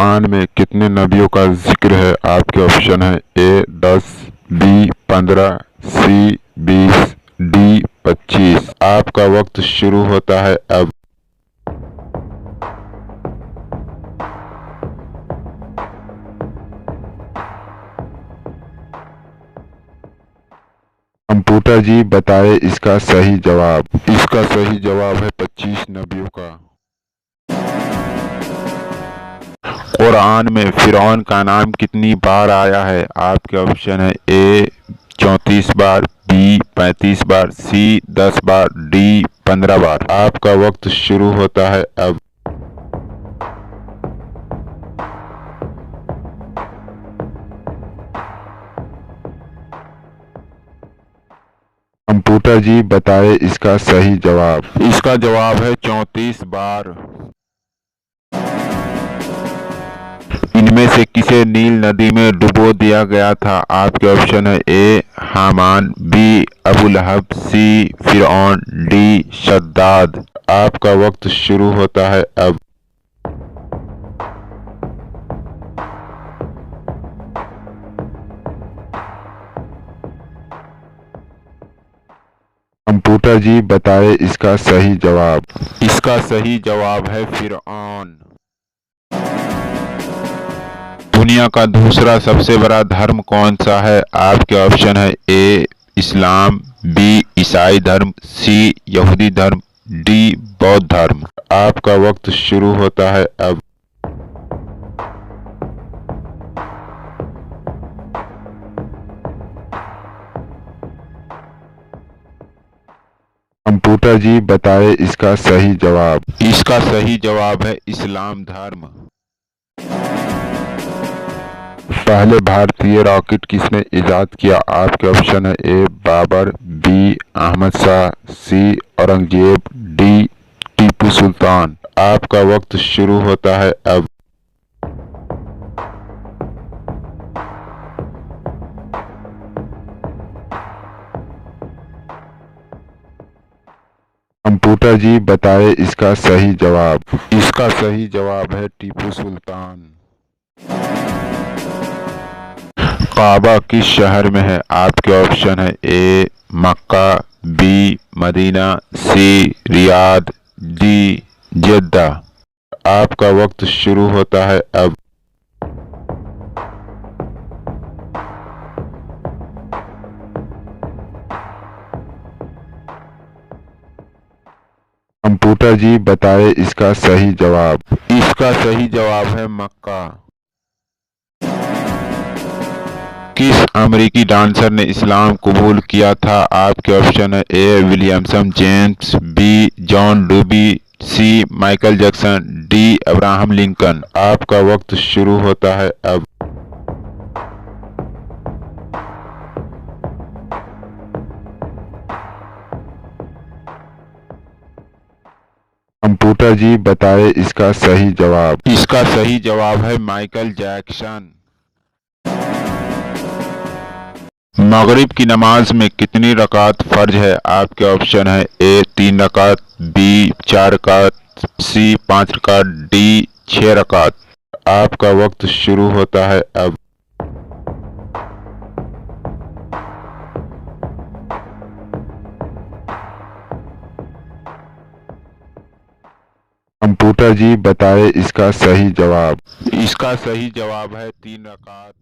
कुरान में कितने नबियों का जिक्र है? आपके ऑप्शन है ए 10, बी 15, सी 20, डी 25। आपका वक्त शुरू होता है अब। कंप्यूटर जी बताए इसका सही जवाब। इसका सही जवाब है 25 नबियों का। कुरान में फिरौन का नाम कितनी बार आया है? आपके ऑप्शन है ए 34 बार, बी 35 बार, सी 10 बार, डी 15 बार। आपका वक्त शुरू होता है अब। कंप्यूटर जी बताए इसका सही जवाब। इसका जवाब है 34 बार। इनमें से किसे नील नदी में डुबो दिया गया था? आपके ऑप्शन है ए हामान, बी अबू लहब, सी फिरौन, डी शद्दाद। आपका वक्त शुरू होता है अब। कंप्यूटर जी बताए इसका सही जवाब। इसका सही जवाब है फिरौन। दुनिया का दूसरा सबसे बड़ा धर्म कौन सा है? आपके ऑप्शन है ए इस्लाम, बी ईसाई धर्म, सी यहूदी धर्म, डी बौद्ध धर्म। आपका वक्त शुरू होता है अब। कंप्यूटर जी बताए इसका सही जवाब। इसका सही जवाब है इस्लाम धर्म। पहले भारतीय रॉकेट किसने इजाद किया? आपके ऑप्शन है ए बाबर, बी अहमद शाह, सी औरंगजेब, डी टीपू सुल्तान। आपका वक्त शुरू होता है अब। कंप्यूटर जी बताए इसका सही जवाब। इसका सही जवाब है टीपू सुल्तान। काबा किस शहर में है? आपके ऑप्शन है ए मक्का, बी मदीना, सी रियाद, डी जेद्दा। आपका वक्त शुरू होता है अब। कंप्यूटर जी बताए इसका सही जवाब। इसका सही जवाब है मक्का। किस अमेरिकी डांसर ने इस्लाम कबूल किया था? आपके ऑप्शन है A Williamson James, B John डूबी, C Michael Jackson, D Abraham Lincoln. आपका वक्त शुरू होता है अब। कंप्यूटर जी बताए इसका सही जवाब। इसका सही जवाब है माइकल जैक्सन। मगरिब की नमाज में कितनी रकात फर्ज है? आपके ऑप्शन है ए 3 रकात, बी 4 रकात, सी 5 रकात, डी 6 रकात। आपका वक्त शुरू होता है अब। कंप्यूटर जी बताए इसका सही जवाब। इसका सही जवाब है 3 रकात।